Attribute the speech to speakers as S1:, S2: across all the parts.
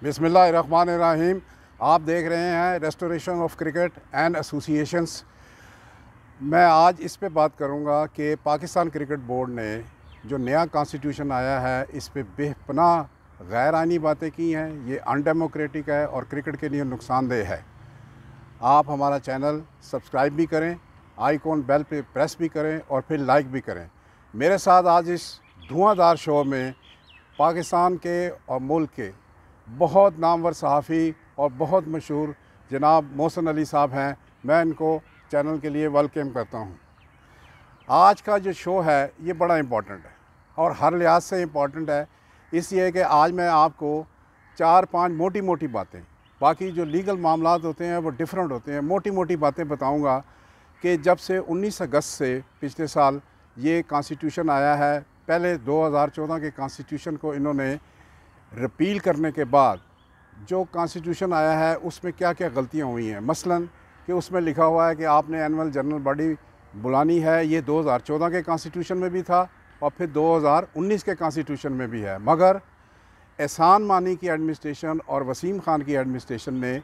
S1: बिस्मिल्लाहिर्रहमानिर्रहीम। आप देख रहे हैं restoration of cricket and associations. मैं आज इस पे बात करूंगा कि पाकिस्तान क्रिकेट बोर्ड ने जो नया कॉन्स्टिट्यूशन आया है इस पे बेपनाह गैर आइनी बातें की हैं। ये अनडेमोक्रेटिक है और क्रिकेट के लिए नुकसानदेह है। आप हमारा चैनल सब्सक्राइब भी करें, आइकॉन बेल पे प्रेस भी करें और फिर लाइक भी करें। मेरे साथ आज इस धुआंधार शो में पाकिस्तान के और मुल्क के बहुत नामवर सहाफ़ी और बहुत मशहूर जनाब मोहसिन अली साहब हैं। मैं इनको चैनल के लिए वेलकम करता हूं। आज का जो शो है ये बड़ा इम्पॉर्टेंट है और हर लिहाज से इम्पॉर्टेंट है, इसलिए कि आज मैं आपको 4-5 मोटी मोटी बातें, बाकी जो लीगल मामलात होते हैं वो डिफरेंट होते हैं, मोटी मोटी बातें बताऊंगा कि जब से 19 अगस्त से पिछले साल ये कॉन्स्टिट्यूशन आया है, पहले 2014 के कॉन्स्टिट्यूशन को इन्होंने रिपील करने के बाद जो कॉन्स्टिट्यूशन आया है उसमें क्या क्या गलतियां हुई हैं। मसलन कि उसमें लिखा हुआ है कि आपने एनुअल जनरल बॉडी बुलानी है, ये 2014 के कॉन्स्टिट्यूशन में भी था और फिर 2019 के कॉन्स्टिट्यूशन में भी है। मगर एहसान मानी की एडमिनिस्ट्रेशन और वसीम खान की एडमिनिस्ट्रेशन ने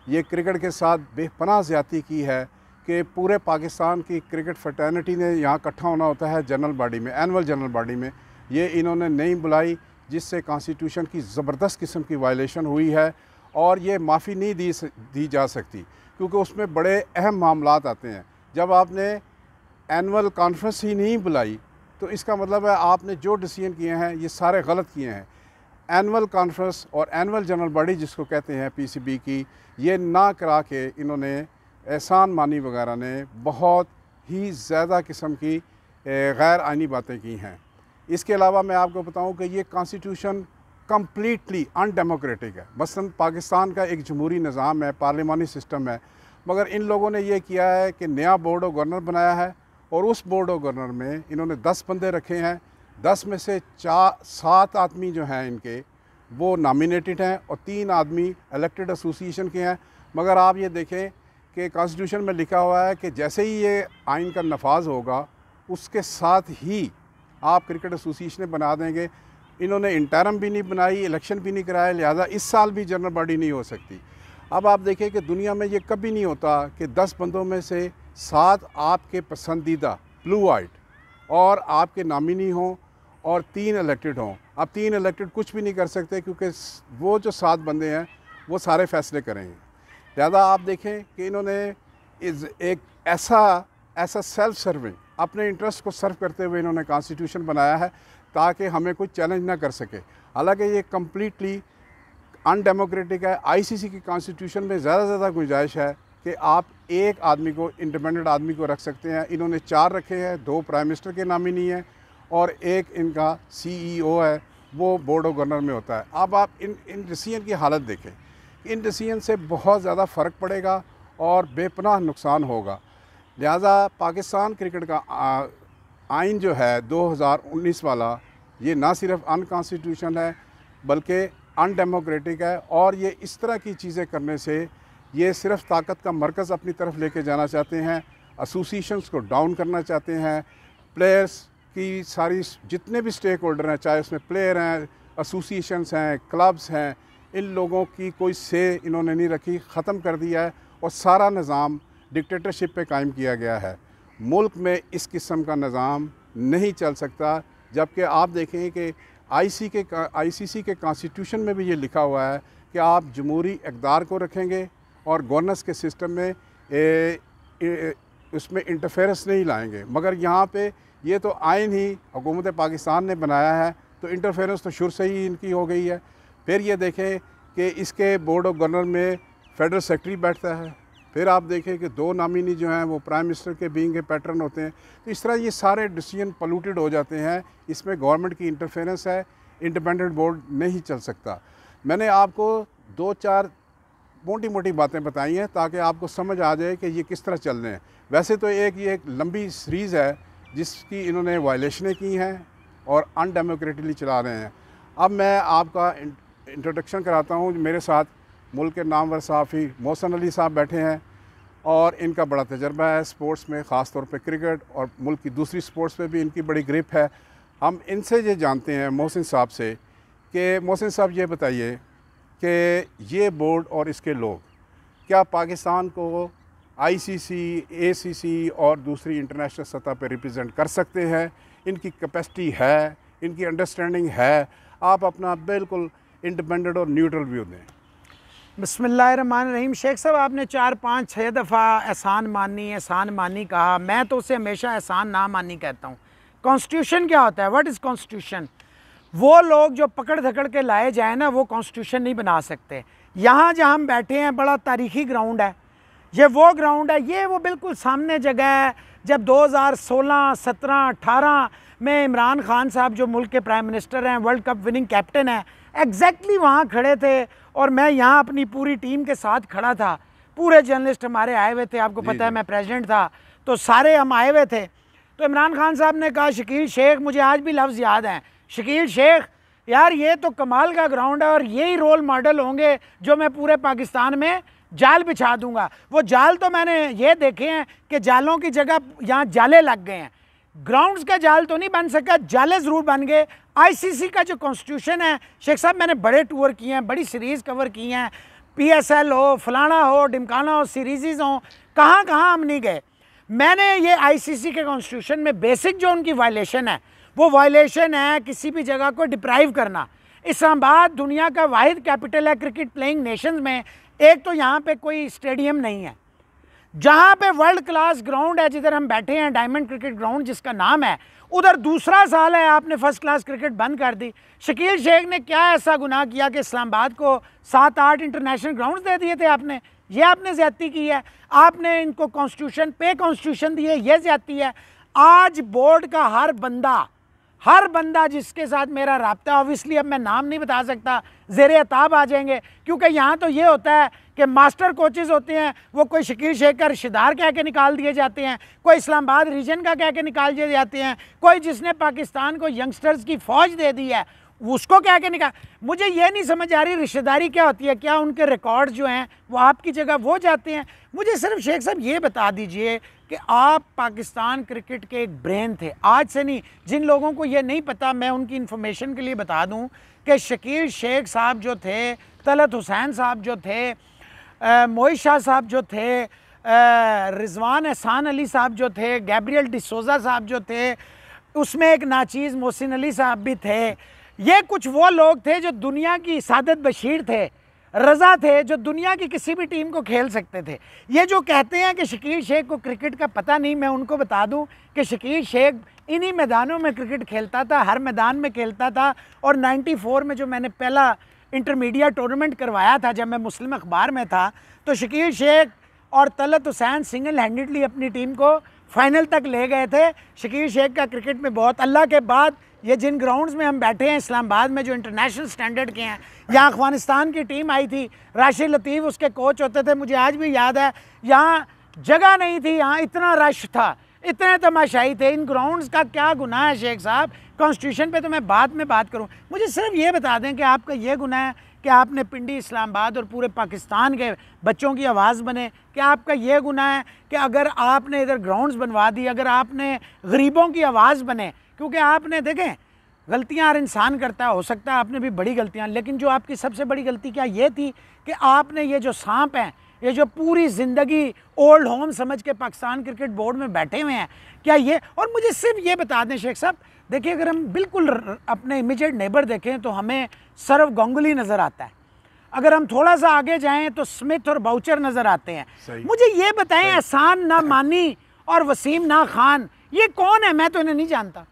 S1: ये क्रिकेट के साथ बेपनाह ज़्यादती की है कि पूरे पाकिस्तान की क्रिकेट फ्रेटर्निटी ने यहाँ इकट्ठा होना होता है जनरल बॉडी में, एनुअल जनरल बॉडी में। ये इन्होंने नहीं बुलाई, जिससे कॉन्स्टिट्यूशन की ज़बरदस्त किस्म की वायलेशन हुई है और ये माफ़ी नहीं दी जा सकती, क्योंकि उसमें बड़े अहम मामलात आते हैं। जब आपने एनुअल कॉन्फ्रेंस ही नहीं बुलाई तो इसका मतलब है आपने जो डिसीजन किए हैं ये सारे गलत किए हैं। एनुअल कॉन्फ्रेंस और एनुअल जनरल बॉडी जिसको कहते हैं पीसीबी की, ये ना करा के इन्होंने एहसान मानी वगैरह ने बहुत ही ज़्यादा किस्म की गैर आइनी बातें की हैं। इसके अलावा मैं आपको बताऊं कि ये कॉन्स्टिट्यूशन कम्प्लीटली अनडेमोक्रेटिक है। मसलन पाकिस्तान का एक जमहूरी निज़ाम है, पार्लिमानी सिस्टम है, मगर इन लोगों ने ये किया है कि नया बोर्ड ऑफ गवर्नर बनाया है और उस बोर्ड ऑफ गवर्नर में इन्होंने 10 बंदे रखे हैं। 10 में से 7 आदमी जो हैं इनके वो नॉमिनेटेड हैं और 3 आदमी इलेक्टेड एसोसिएशन के हैं। मगर आप ये देखें कि कॉन्स्टिट्यूशन में लिखा हुआ है कि जैसे ही ये आइन का नफाज होगा उसके साथ ही आप क्रिकेट एसोसिएशन बना देंगे। इन्होंने इंटरम भी नहीं बनाई, इलेक्शन भी नहीं कराया, लिहाजा इस साल भी जनरल बॉडी नहीं हो सकती। अब आप देखें कि दुनिया में ये कभी नहीं होता कि 10 बंदों में से 7 आपके पसंदीदा ब्लू आइट और आपके नामिनी हों और 3 इलेक्टेड हों। अब 3 इलेक्टेड कुछ भी नहीं कर सकते क्योंकि वो जो 7 बंदे हैं वो सारे फैसले करेंगे। लिहाजा आप देखें कि इन्होंने एक ऐसा सेल्फ सर्विंग अपने इंटरेस्ट को सर्व करते हुए इन्होंने कॉन्स्टिट्यूशन बनाया है ताकि हमें कोई चैलेंज ना कर सके। हालांकि ये कम्प्लीटली अनडेमोक्रेटिक है। आईसीसी की कॉन्स्टिट्यूशन में ज़्यादा से ज़्यादा गुंजाइश है कि आप एक आदमी को, इंडिपेंडेंट आदमी को रख सकते हैं। इन्होंने 4 रखे हैं, 2 प्राइम मिनिस्टर के नामिनी हैं और एक इनका CEO है, वो बोर्ड ऑफ गवर्नर में होता है। अब आप इन डिसीजन की हालत देखें, इन डिसीजन से बहुत ज़्यादा फ़र्क पड़ेगा और बेपनाह नुकसान होगा। लिहाजा पाकिस्तान क्रिकेट का आइन जो है 2019 वाला, ये ना सिर्फ अनकॉन्स्टिट्यूशन है बल्कि अनडेमोक्रेटिक है और ये इस तरह की चीज़ें करने से ये सिर्फ ताकत का मरकज़ अपनी तरफ लेके जाना चाहते हैं, एसोसिएशंस को डाउन करना चाहते हैं। प्लेयर्स की सारी जितने भी स्टेक होल्डर हैं, चाहे उसमें प्लेयर हैं, एसोसिएशंस हैं, क्लब्स हैं, इन लोगों की कोई से इन्होंने नहीं रखी, ख़त्म कर दिया है और सारा निज़ाम डिक्टेटरशिप पे कायम किया गया है। मुल्क में इस किस्म का निज़ाम नहीं चल सकता। जबकि आप देखें कि आईसीसी के कॉन्स्टिट्यूशन में भी ये लिखा हुआ है कि आप जमहूरी इक़्तिदार को रखेंगे और गवर्नेंस के सिस्टम में उसमें इंटरफेरेंस नहीं लाएंगे। मगर यहाँ पे ये तो आइन ही हुकूमत पाकिस्तान ने बनाया है, तो इंटरफेरेंस तो शुरू से ही इनकी हो गई है। फिर ये देखें कि इसके बोर्ड ऑफ गवर्नर में फेडरल सेक्रेटरी बैठता है। फिर आप देखें कि 2 नामिनी जो हैं वो प्राइम मिनिस्टर के बीइंग के पैटर्न होते हैं। तो इस तरह ये सारे डिसीजन पोल्यूटेड हो जाते हैं। इसमें गवर्नमेंट की इंटरफेरेंस है, इंडिपेंडेंट बोर्ड नहीं चल सकता। मैंने आपको 2-4 मोटी मोटी बातें बताई हैं ताकि आपको समझ आ जाए कि ये किस तरह चल रहे हैं। वैसे तो ये एक लंबी सीरीज़ है जिसकी इन्होंने वायलेशनें की हैं और अनडेमोक्रेटिकली चला रहे हैं। अब मैं आपका इंट्रोडक्शन कराता हूँ। मेरे साथ मुल्क के नामवर सहाफ़ी मोहसिन अली साहब बैठे हैं और इनका बड़ा तजर्बा है स्पोर्ट्स में, ख़ास तौर पे क्रिकेट और मुल्क की दूसरी स्पोर्ट्स में भी इनकी बड़ी ग्रिप है। हम इनसे ये जानते हैं मोहसिन साहब से कि मोहसिन साहब ये बताइए कि ये बोर्ड और इसके लोग क्या पाकिस्तान को आईसीसी, एसीसी और दूसरी इंटरनेशनल सतह पर रिप्रेजेंट कर सकते हैं, इनकी कैपेसिटी है, इनकी अंडरस्टैंडिंग है। आप अपना बिल्कुल इंडिपेंडेंट और न्यूट्रल व्यू दें।
S2: बिस्मिल्लाहिर्रहमानिर्रहीम। शेख साहब, आपने 4, 5, 6 दफ़ा एहसान मानी कहा। मैं तो उसे हमेशा एहसान ना मानी कहता हूँ। कॉन्स्टिट्यूशन क्या होता है? What is constitution? वो लोग जो पकड़ धकड़ के लाए जाए ना, वो कॉन्स्टिट्यूशन नहीं बना सकते। यहाँ जहाँ हम बैठे हैं बड़ा तारीखी ग्राउंड है, ये वो ग्राउंड है, ये वो बिल्कुल सामने जगह है। जब 2016, 17, 18 में इमरान खान साहब जो मुल्क के प्राइम मिनिस्टर हैं, वर्ल्ड कप विनिंग कैप्टन हैं, एग्जैक्टली वहाँ खड़े थे और मैं यहाँ अपनी पूरी टीम के साथ खड़ा था। पूरे जर्नलिस्ट हमारे आए हुए थे, आपको पता है मैं प्रेसिडेंट था, तो सारे हम आए हुए थे। तो इमरान खान साहब ने कहा, शकील शेख, मुझे आज भी लफ्ज़ याद हैं, शकील शेख यार ये तो कमाल का ग्राउंड है और यही रोल मॉडल होंगे जो मैं पूरे पाकिस्तान में जाल बिछा दूंगा। वो जाल तो मैंने ये देखे हैं कि जालों की जगह यहाँ जाले लग गए हैं। ग्राउंड्स का जाल तो नहीं बन सका, जाले ज़रूर बन गए। आईसीसी का जो कॉन्स्टिट्यूशन है शेख साहब, मैंने बड़े टूर किए हैं, बड़ी सीरीज़ कवर की हैं, PSL हो, फलाना हो, डिमकाना हो, सीरीज़ हो, कहाँ कहाँ हम नहीं गए। मैंने ये आईसीसी के कॉन्स्टिट्यूशन में बेसिक जो उनकी वायलेशन है, वो वायलेशन है किसी भी जगह को डिप्राइव करना। इस्लामाबाद दुनिया का वाहिद कैपिटल है क्रिकेट प्लेइंग नेशंस में। एक तो यहाँ पे कोई स्टेडियम नहीं है, जहाँ पे वर्ल्ड क्लास ग्राउंड है, जिधर हम बैठे हैं डायमंड क्रिकेट ग्राउंड जिसका नाम है, उधर दूसरा साल है आपने फर्स्ट क्लास क्रिकेट बंद कर दी। शकील शेख ने क्या ऐसा गुनाह किया कि इस्लामाबाद को 7-8 इंटरनेशनल ग्राउंड्स दे दिए थे आपने? ये आपने ज़्यादती की है। आपने इनको कॉन्स्टिट्यूशन पे कॉन्स्टिट्यूशन दिए, ये ज़्यादती है। आज बोर्ड का हर बंदा जिसके साथ मेरा राब्ता, ऑब्वियसली अब मैं नाम नहीं बता सकता, ज़ेरे अताब आ जाएंगे, क्योंकि यहाँ तो ये होता है कि मास्टर कोचेज़ होते हैं, वो कोई शकील शेख का रिश्तेदार कह के निकाल दिए जाते हैं, कोई इस्लामाबाद रीजन का कह के निकाल दिए जाते हैं, कोई जिसने पाकिस्तान को यंगस्टर्स की फ़ौज दे दी है उसको कह के निकाल। मुझे ये नहीं समझ आ रही रिश्तेदारी क्या होती है, क्या उनके रिकॉर्ड जो हैं वो आपकी जगह वो जाते हैं? मुझे सिर्फ शेख साहब ये बता दीजिए कि आप पाकिस्तान क्रिकेट के एक ब्रेन थे, आज से नहीं। जिन लोगों को ये नहीं पता, मैं उनकी इन्फॉर्मेशन के लिए बता दूं कि शकील शेख साहब जो थे, तलत हुसैन साहब जो थे, मोइज शाह साहब जो थे, रिजवान एहसान अली साहब जो थे, गैब्रियल डिसोजा साहब जो थे, उसमें एक नाचीज़ मोहसिन अली साहब भी थे। ये कुछ वो लोग थे जो दुनिया की सादत बशीर थे, रज़ा थे, जो दुनिया की किसी भी टीम को खेल सकते थे। ये जो कहते हैं कि शकील शेख को क्रिकेट का पता नहीं, मैं उनको बता दूं कि शकील शेख इन्हीं मैदानों में क्रिकेट खेलता था, हर मैदान में खेलता था। और 94 में जो मैंने पहला इंटरमीडिएट टूर्नामेंट करवाया था, जब मैं मुस्लिम अखबार में था, तो शकील शेख और तलत हुसैन सिंगल हैंडेडली अपनी टीम को फाइनल तक ले गए थे। शकील शेख का क्रिकेट में बहुत, अल्लाह के बाद ये जिन ग्राउंड्स में हम बैठे हैं इस्लामाबाद में, जो इंटरनेशनल स्टैंडर्ड के हैं, यहाँ अफगानिस्तान की टीम आई थी, राशिद लतीफ़ उसके कोच होते थे, मुझे आज भी याद है। यहाँ जगह नहीं थी, यहाँ इतना रश था, इतने तमाशाई थे। इन ग्राउंड्स का क्या गुनाह है शेख साहब? कॉन्स्टिट्यूशन पे तो मैं बाद में बात करूँ, मुझे सिर्फ ये बता दें कि आपका ये गुनाह है कि आपने पिंडी इस्लामाबाद और पूरे पाकिस्तान के बच्चों की आवाज़ बने? क्या आपका ये गुनाह है कि अगर आपने इधर ग्राउंड्स बनवा दी, अगर आपने गरीबों की आवाज़ बने? क्योंकि आपने देखें, गलतियां हर इंसान करता है, हो सकता है आपने भी बड़ी गलतियां, लेकिन जो आपकी सबसे बड़ी गलती क्या ये थी कि आपने ये जो सांप हैं, ये जो पूरी ज़िंदगी ओल्ड होम समझ के पाकिस्तान क्रिकेट बोर्ड में बैठे हुए हैं, क्या ये? और मुझे सिर्फ ये बता दें शेख साहब, देखिए अगर हम बिल्कुल अपने इमीडिएट नेबर देखें तो हमें सरव गांगुली नज़र आता है, अगर हम थोड़ा सा आगे जाएं तो स्मिथ और बाउचर नज़र आते हैं। मुझे ये बताएं, एहसान ना मानी और वसीम ना खान, ये कौन है? मैं तो इन्हें नहीं जानता।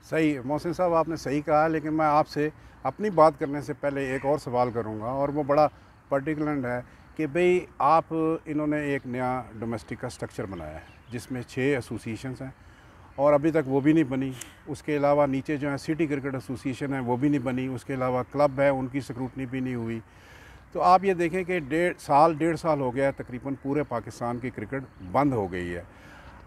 S1: सही मोहसिन साहब, आपने सही कहा, लेकिन मैं आपसे अपनी बात करने से पहले एक और सवाल करूंगा, और वो बड़ा पर्टिकुलर है कि भाई आप, इन्होंने एक नया डोमेस्टिक का स्ट्रक्चर बनाया है जिसमें 6 एसोसिएशंस हैं और अभी तक वो भी नहीं बनी। उसके अलावा नीचे जो है सिटी क्रिकेट एसोसिएशन है वो भी नहीं बनी। उसके अलावा क्लब है, उनकी स्क्रूटनी भी नहीं हुई। तो आप ये देखें कि 1.5 साल हो गया है तकरीबन पूरे पाकिस्तान की क्रिकेट बंद हो गई है।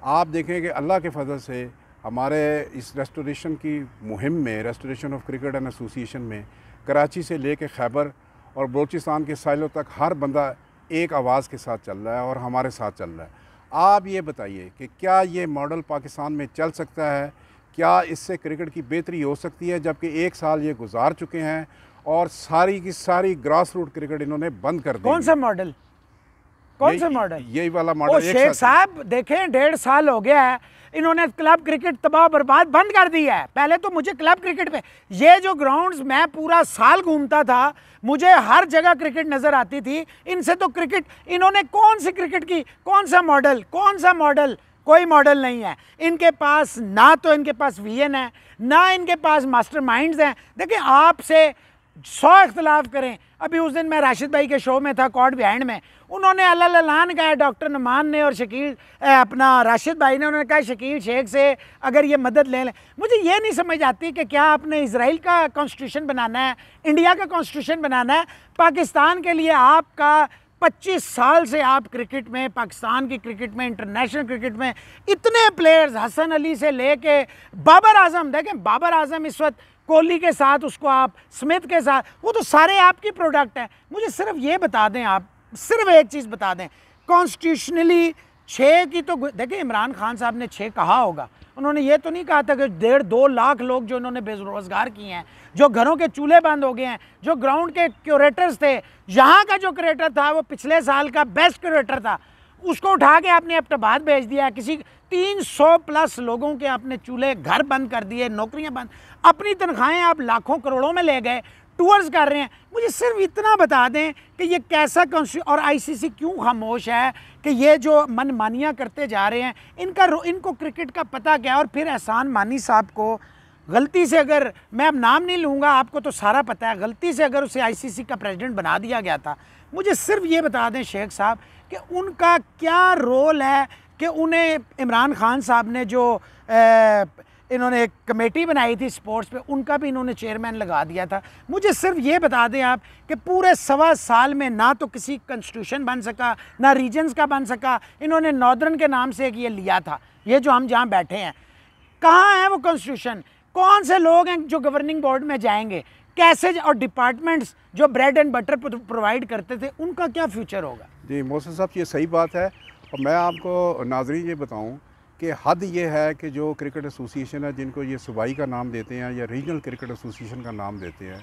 S1: आप देखें कि अल्लाह के फजल से हमारे इस रेस्टोरेशन की मुहिम में, restoration of cricket and association में, कराची से लेके खैबर और बलूचिस्तान के साइलों तक हर बंदा एक आवाज़ के साथ चल रहा है और हमारे साथ चल रहा है। आप ये बताइए कि क्या ये मॉडल पाकिस्तान में चल सकता है? क्या इससे क्रिकेट की बेहतरी हो सकती है? जबकि 1 साल ये गुजार चुके हैं और सारी की सारी ग्रास रूट क्रिकेट इन्होंने बंद कर दी।
S2: कौन सा मॉडल, कौन सा मॉडल?
S1: यही वाला
S2: ओ
S1: मॉडल।
S2: शेख साहब देखें 1.5 साल हो गया है, इन्होंने क्लब क्रिकेट तबाह बर्बाद बंद कर दी है। पहले तो मुझे क्लब क्रिकेट पे ये जो ग्राउंड्स मैं पूरा साल घूमता था, मुझे हर जगह क्रिकेट नजर आती थी। इनसे तो क्रिकेट, इन्होंने कौन सी क्रिकेट की, कौन सा मॉडल, कौन सा मॉडल? कोई मॉडल नहीं है इनके पास। ना तो इनके पास विजन है, ना इनके पास मास्टरमाइंड्स हैं। देखिए आपसे 100 इख्तलाफ करें, अभी उस दिन मैं राशिद भाई के शो में था कॉर्ड बिहाइंड में, उन्होंने अल्लाह कहा, डॉक्टर नुमान ने और शकील अपना राशिद भाई ने, उन्होंने कहा शकील शेख से अगर ये मदद ले लें। मुझे ये नहीं समझ आती कि क्या आपने इजराइल का कॉन्स्टिट्यूशन बनाना है, इंडिया का कॉन्स्टिट्यूशन बनाना है? पाकिस्तान के लिए आपका 25 साल से आप क्रिकेट में, पाकिस्तान की क्रिकेट में, इंटरनेशनल क्रिकेट में इतने प्लेयर्स, हसन अली से लेके बाबर आजम, देखें बाबर आजम इस वक्त कोहली के साथ, उसको आप स्मिथ के साथ, वो तो सारे आपकी प्रोडक्ट हैं। मुझे सिर्फ ये बता दें, आप सिर्फ एक चीज़ बता दें, कॉन्स्टिट्यूशनली 6 की तो देखिए इमरान खान साहब ने 6 कहा होगा, उन्होंने ये तो नहीं कहा था कि 1.5-2 लाख लोग जो उन्होंने बेरोजगार किए हैं, जो घरों के चूल्हे बंद हो गए हैं, जो ग्राउंड के क्यूरेटर्स थे, यहाँ का जो क्यूरेटर था वो पिछले साल का बेस्ट क्यूरेटर था, उसको उठा के आपने अब्टाबाद भेज दिया। किसी 300+ लोगों के आपने चूल्हे, घर बंद कर दिए, नौकरियां बंद, अपनी तनख्वाहें आप लाखों करोड़ों में ले गए, टूर्स कर रहे हैं। मुझे सिर्फ इतना बता दें कि ये कैसा और आईसीसी क्यों खामोश है कि ये जो मनमानियाँ करते जा रहे हैं, इनको क्रिकेट का पता क्या है? और फिर एहसान मानी साहब को गलती से, अगर मैं अब नाम नहीं लूँगा, आपको तो सारा पता है, गलती से अगर उसे आईसीसी का प्रेसिडेंट बना दिया गया था, मुझे सिर्फ ये बता दें शेख साहब कि उनका क्या रोल है कि उन्हें इमरान खान साहब ने जो इन्होंने एक कमेटी बनाई थी स्पोर्ट्स पे, उनका भी इन्होंने चेयरमैन लगा दिया था। मुझे सिर्फ ये बता दें आप कि पूरे 1.25 साल में ना तो किसी कॉन्स्टिट्यूशन बन सका, ना रीजन्स का बन सका। इन्होंने नॉर्दर्न के नाम से एक ये लिया था, ये जो हम जहाँ बैठे हैं, कहाँ है वो कॉन्स्टिट्यूशन? कौन से लोग हैं जो गवर्निंग बोर्ड में जाएंगे? कैसे? और डिपार्टमेंट्स जो ब्रेड एंड बटर प्रोवाइड करते थे, उनका क्या फ्यूचर होगा?
S1: जी मोहसिन साहब, ये सही बात है। और मैं आपको नाज़रीन ये बताऊं कि हद ये है कि जो क्रिकेट एसोसिएशन है, जिनको ये सूबाई का नाम देते हैं या रीजनल क्रिकेट एसोसिएशन का नाम देते हैं,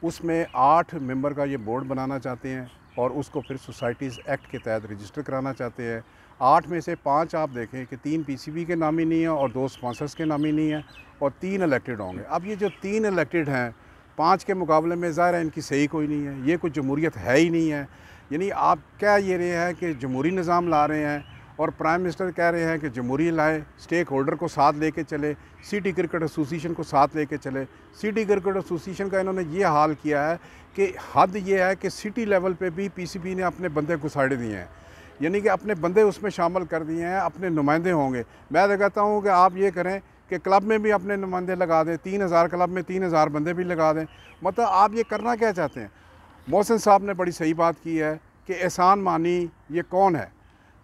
S1: उसमें 8 मेंबर का ये बोर्ड बनाना चाहते हैं और उसको फिर सोसाइटीज़ एक्ट के तहत रजिस्टर कराना चाहते हैं। 8 में से 5 आप देखें कि 3 पीसीबी के नामी नहीं है और 2 स्पॉन्सर्स के नामी नहीं है और 3 इलेक्टेड होंगे। अब ये जो 3 इलेक्टेड हैं 5 के मुकाबले में ज़ाहिर है इनकी सही कोई नहीं है, ये कोई जमहूरियत है ही नहीं है। यानी आप क्या ये रहे हैं कि जमहूरी निज़ाम ला रहे हैं और प्राइम मिनिस्टर कह रहे हैं कि जमहूरी लाए, स्टेक होल्डर को साथ लेके चले, सिटी क्रिकेट एसोसिएशन को साथ लेके चले। सिटी क्रिकेट एसोसिएशन का इन्होंने ये हाल किया है कि हद ये है कि सिटी लेवल पे भी पीसीबी ने अपने बंदे घुसाड़े दिए हैं, यानी कि अपने बंदे उसमें शामिल कर दिए हैं, अपने नुमाइंदे होंगे। मैं तो कहता हूँ कि आप ये करें कि क्लब में भी अपने नुमाइंदे लगा दें, 3000 क्लब में 3000 बंदे भी लगा दें। मतलब आप ये करना क्या चाहते हैं? मोहसिन साहब ने बड़ी सही बात की है कि एहसान मानी ये कौन है।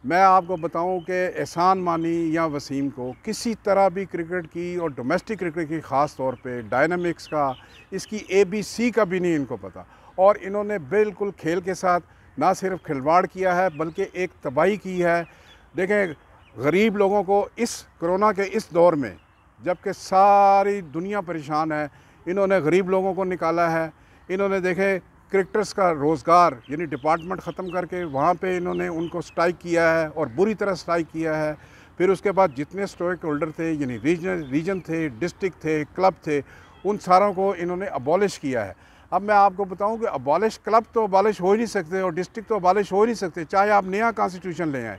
S1: मैं आपको बताऊं कि एहसान मानी या वसीम को किसी तरह भी क्रिकेट की और डोमेस्टिक क्रिकेट की ख़ास तौर पे डायनामिक्स का, इसकी ABC का भी नहीं इनको पता। और इन्होंने बिल्कुल खेल के साथ ना सिर्फ खिलवाड़ किया है बल्कि एक तबाही की है। देखें, गरीब लोगों को इस कोरोना के इस दौर में, जबकि सारी दुनिया परेशान है, इन्होंने गरीब लोगों को निकाला है। इन्होंने देखें क्रिकेटर्स का रोज़गार यानी डिपार्टमेंट ख़त्म करके वहाँ पे इन्होंने उनको स्ट्राइक किया है और बुरी तरह स्ट्राइक किया है। फिर उसके बाद जितने स्टेक होल्डर थे यानी रीजन थे, डिस्ट्रिक्ट थे, क्लब थे, उन सारों को इन्होंने अबॉलिश किया है। अब मैं आपको बताऊं कि अबॉलिश क्लब तो अबॉलिश हो ही नहीं सकते और डिस्ट्रिक्ट तो अबॉलिश हो ही नहीं सकते, चाहे आप नया कॉन्स्टिट्यूशन ले आएँ,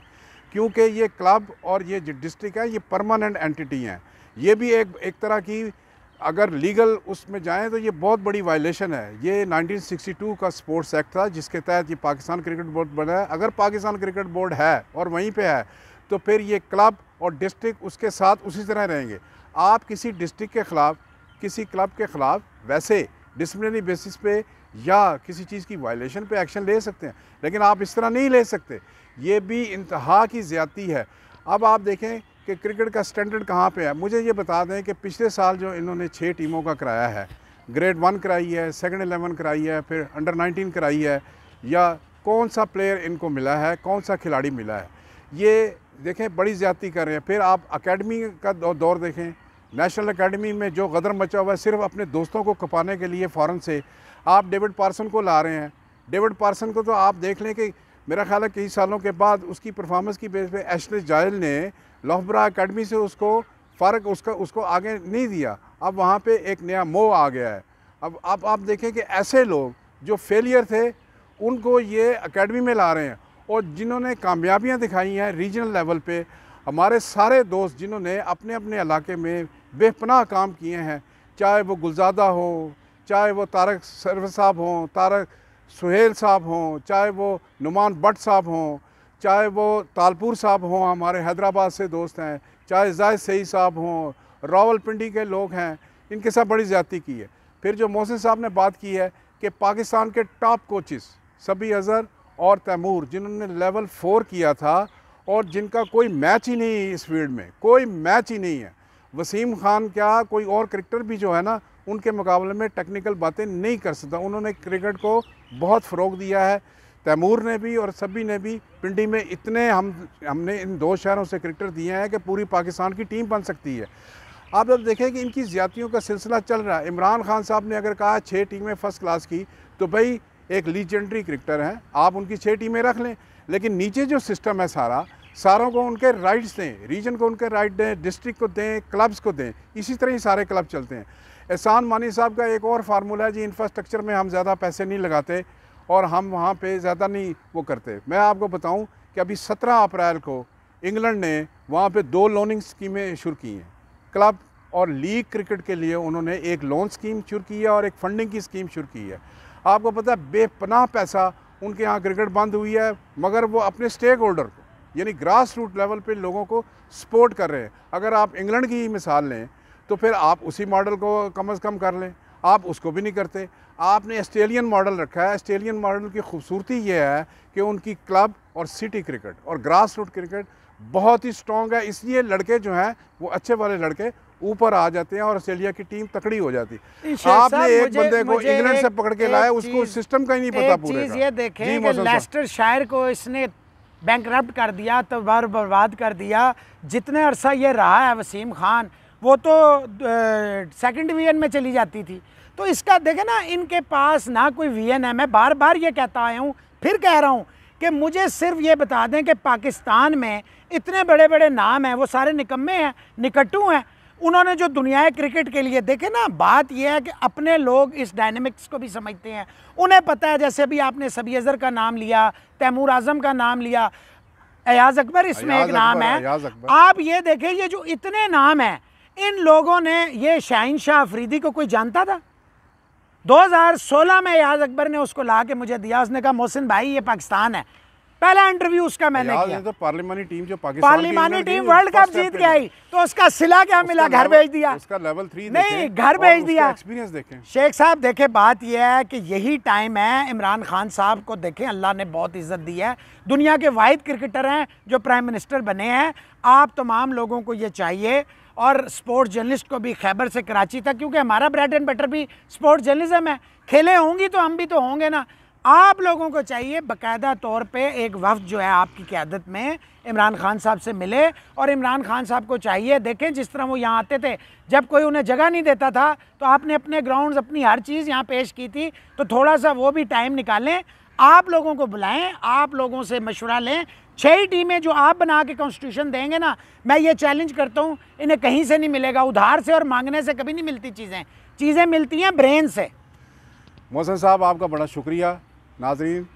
S1: क्योंकि ये क्लब और ये जो डिस्ट्रिक्ट है ये परमानेंट एंटिटी हैं। ये भी एक तरह की, अगर लीगल उसमें जाएं तो ये बहुत बड़ी वायलेशन है। ये 1962 का स्पोर्ट्स एक्ट था जिसके तहत ये पाकिस्तान क्रिकेट बोर्ड बना है। अगर पाकिस्तान क्रिकेट बोर्ड है और वहीं पे है तो फिर ये क्लब और डिस्ट्रिक्ट उसके साथ उसी तरह रहेंगे। आप किसी डिस्ट्रिक्ट के ख़िलाफ़, किसी क्लब के ख़िलाफ़ वैसे डिसिप्लिनरी बेसिस पे या किसी चीज़ की वायलेशन पे एक्शन ले सकते हैं, लेकिन आप इस तरह नहीं ले सकते। ये भी इंतहा की ज़्यादती है। अब आप देखें कि क्रिकेट का स्टैंडर्ड कहाँ पे है। मुझे ये बता दें कि पिछले साल जो इन्होंने 6 टीमों का कराया है, ग्रेड 1 कराई है, सेकंड 11 कराई है, फिर अंडर 19 कराई है, या कौन सा प्लेयर इनको मिला है, कौन सा खिलाड़ी मिला है, ये देखें बड़ी ज़्यादती कर रहे हैं। फिर आप अकेडमी का दौर देखें, नेशनल अकेडमी में जो गदर मचा हुआ है सिर्फ अपने दोस्तों को कपाने के लिए फ़ौरन से। आप डेविड पार्सन को ला रहे हैं। डेविड पार्सन को तो आप देख लें कि मेरा ख्याल है कई सालों के बाद उसकी परफॉर्मेंस की बेस पे एशले जायल ने लौहबरा अकेडमी से उसको फ़र्क उसको आगे नहीं दिया। अब वहाँ पे एक नया मोह आ गया है। अब आप देखें कि ऐसे लोग जो फेलियर थे उनको ये एकेडमी में ला रहे हैं, और जिन्होंने कामयाबियाँ दिखाई हैं रीजनल लेवल पे, हमारे सारे दोस्त जिन्होंने अपने अपने इलाके में बेपनाह काम किए हैं, चाहे वो गुलजादा हो, चाहे वो तारक सरवर साहब हों, तारक सुहेल साहब हों, चाहे वो नुमान भट्ट साहब हों, चाहे वो तालपुर साहब हों, हमारे हैदराबाद से दोस्त हैं, चाहे जाहिद सही साहब हों, रावलपिंडी के लोग हैं, इनके साथ बड़ी ज़्यादती की है। फिर जो मोहसिन साहब ने बात की है कि पाकिस्तान के टॉप कोचिस सबी अज़हर और तैमूर, जिन्होंने लेवल 4 किया था और जिनका कोई मैच ही नहीं है इस फील्ड में, कोई मैच ही नहीं है। वसीम खान क्या कोई और क्रिकेटर भी जो है ना उनके मुकाबले में टेक्निकल बातें नहीं कर सकता। उन्होंने क्रिकेट को बहुत फ़रोग दिया है, तैमूर ने भी और सभी ने भी। पिंडी में इतने हमने इन 2 शहरों से क्रिकेटर दिए हैं कि पूरी पाकिस्तान की टीम बन सकती है। आप अब देखें कि इनकी ज़्यादतियों का सिलसिला चल रहा है। इमरान खान साहब ने अगर कहा 6 टीमें फ़र्स्ट क्लास की, तो भाई एक लीजेंडरी क्रिकेटर हैं, आप उनकी 6 टीमें रख लें, लेकिन नीचे जो सिस्टम है सारों को उनके राइट्स दें, रीजन को उनके राइट दें, डिस्ट्रिक्ट को दें, क्लब्स को दें। इसी तरह ही सारे क्लब चलते हैं। एहसान मानी साहब का एक और फार्मूला है जी, इंफ्रास्ट्रक्चर में हम ज़्यादा पैसे नहीं लगाते और हम वहाँ पे ज़्यादा नहीं वो करते। मैं आपको बताऊँ कि अभी 17 अप्रैल को इंग्लैंड ने वहाँ पे 2 लोनिंग स्कीमें शुरू की हैं। क्लब और लीग क्रिकेट के लिए उन्होंने एक लोन स्कीम शुरू की है और एक फंडिंग की स्कीम शुरू की है। आपको पता है बेपनाह पैसा उनके यहाँ क्रिकेट बंद हुई है, मगर वो अपने स्टेक होल्डर को यानी ग्रास रूट लेवल पे लोगों को सपोर्ट कर रहे हैं। अगर आप इंग्लैंड की मिसाल लें तो फिर आप उसी मॉडल को कम अज़ कम कर लें, आप उसको भी नहीं करते। आपने ऑस्ट्रेलियन मॉडल रखा है। ऑस्ट्रेलियन मॉडल की खूबसूरती ये है कि उनकी क्लब और सिटी क्रिकेट और ग्रास रूट क्रिकेट बहुत ही स्ट्रॉन्ग है, इसलिए लड़के जो हैं वो अच्छे वाले लड़के ऊपर आ जाते हैं और ऑस्ट्रेलिया की टीम तकड़ी हो जाती है। आपने एक बंदे को इंग्लैंड से पकड़ के लाया, उसको सिस्टम का ही नहीं पता पूरे का।
S2: ये देखें कि लेस्टर शायर को इसने बैंकरप्ट कर दिया, तबाह बर्बाद कर दिया। जितने अरसा ये रहा है वसीम खान, वो तो सेकंड डिवीजन में चली जाती थी। तो इसका देखें ना, इनके पास ना कोई विजन है। मैं बार बार ये कहता आया हूँ, फिर कह रहा हूँ कि मुझे सिर्फ ये बता दें कि पाकिस्तान में इतने बड़े बड़े नाम हैं, वो सारे निकम्मे हैं, निकट्टू हैं। उन्होंने जो दुनिया क्रिकेट के लिए देखे ना, बात यह है कि अपने लोग इस डायनेमिक्स को भी समझते हैं, उन्हें पता है। जैसे अभी आपने सबी अज़हर का नाम लिया, तैमूर आज़म का नाम लिया, अयाज़ अकबर इसमें एक नाम है। आप ये देखें, ये जो इतने नाम हैं, इन लोगों ने, ये शाहीन शाह अफरीदी को कोई जानता था? 2016 में अयाज़ अकबर ने उसको ला के मुझे दिया, उसने कहा मोहसिन भाई ये पाकिस्तान है। पहला इंटरव्यू उसका मैंने किया।
S1: तो पार्लिमानी टीम जो पाकिस्तान
S2: टीम वर्ल्ड कप जीत के आई, तो उसका सिला क्या मिला? घर भेज दिया।
S1: उसका लेवल 3
S2: नहीं, घर भेज दिया।
S1: एक्सपीरियंस देखें
S2: शेख साहब, देखें बात यह है कि यही टाइम है। इमरान खान साहब को देखें, अल्लाह ने बहुत इज्जत दी है, दुनिया के वाहिद क्रिकेटर हैं जो प्राइम मिनिस्टर बने हैं। आप तमाम लोगों को ये चाहिए, और स्पोर्ट्स जर्नलिस्ट को भी, खैबर से कराची तक, क्योंकि हमारा ब्रेड एंड बटर भी स्पोर्ट्स जर्नलिज्म है। खेलें होंगी तो हम भी तो होंगे ना। आप लोगों को चाहिए बाकायदा तौर पे एक वफ्द जो है आपकी क़यादत में इमरान खान साहब से मिले, और इमरान खान साहब को चाहिए, देखें जिस तरह वो यहाँ आते थे, जब कोई उन्हें जगह नहीं देता था तो आपने अपने ग्राउंड्स, अपनी हर चीज़ यहाँ पेश की थी, तो थोड़ा सा वो भी टाइम निकालें, आप लोगों को बुलाएं, आप लोगों से मशवरा लें। 6 टीमें जो आप बना के कॉन्स्टिट्यूशन देंगे ना, मैं ये चैलेंज करता हूँ, इन्हें कहीं से नहीं मिलेगा। उधार से और मांगने से कभी नहीं मिलती चीज़ें मिलती हैं ब्रेन से।
S1: मोहसिन साहब, आपका बड़ा शुक्रिया। नाज़रीन,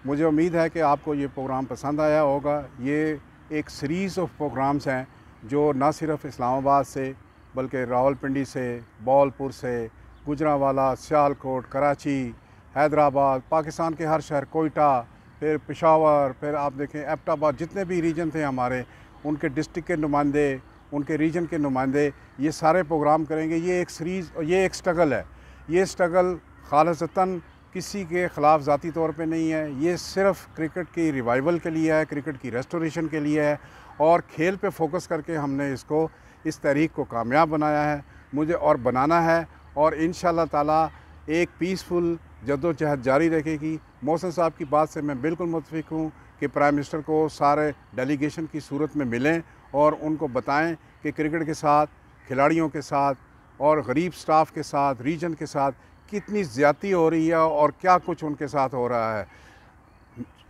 S1: मुझे उम्मीद है कि आपको ये प्रोग्राम पसंद आया होगा। ये एक सीरीज़ ऑफ प्रोग्राम्स हैं जो न सिर्फ इस्लामाबाद से बल्कि रावलपिंडी से, बॉलपुर से, गुजरांवाला, सियालकोट, कराची, हैदराबाद, पाकिस्तान के हर शहर, कोयटा, फिर पेशावर, फिर आप देखें एबटाबाद, जितने भी रीजन थे हमारे, उनके डिस्ट्रिक्ट के नुमाइंदे, उनके रीजन के नुमाइंदे, ये सारे प्रोग्राम करेंगे। ये एक सीरीज़ और ये एक स्ट्रगल है। ये स्ट्रगल खालिसतन किसी के ख़िलाफ़ ज़ाती तौर पे नहीं है। ये सिर्फ़ क्रिकेट की रिवाइवल के लिए है, क्रिकेट की रेस्टोरेशन के लिए है, और खेल पे फोकस करके हमने इसको, इस तहरीक को कामयाब बनाया है, मुझे और बनाना है। और इंशाअल्लाह ताला एक पीसफुल जद्दोजहद जारी रहेगी। मोहसिन साहब की बात से मैं बिल्कुल मुत्तफ़िक हूँ कि प्राइम मिनिस्टर को सारे डेलीगेशन की सूरत में मिलें और उनको बताएं कि क्रिकेट के साथ, खिलाड़ियों के साथ और गरीब स्टाफ के साथ, रीजन के साथ कितनी ज़्यादती हो रही है और क्या कुछ उनके साथ हो रहा है।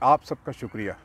S1: आप सबका शुक्रिया।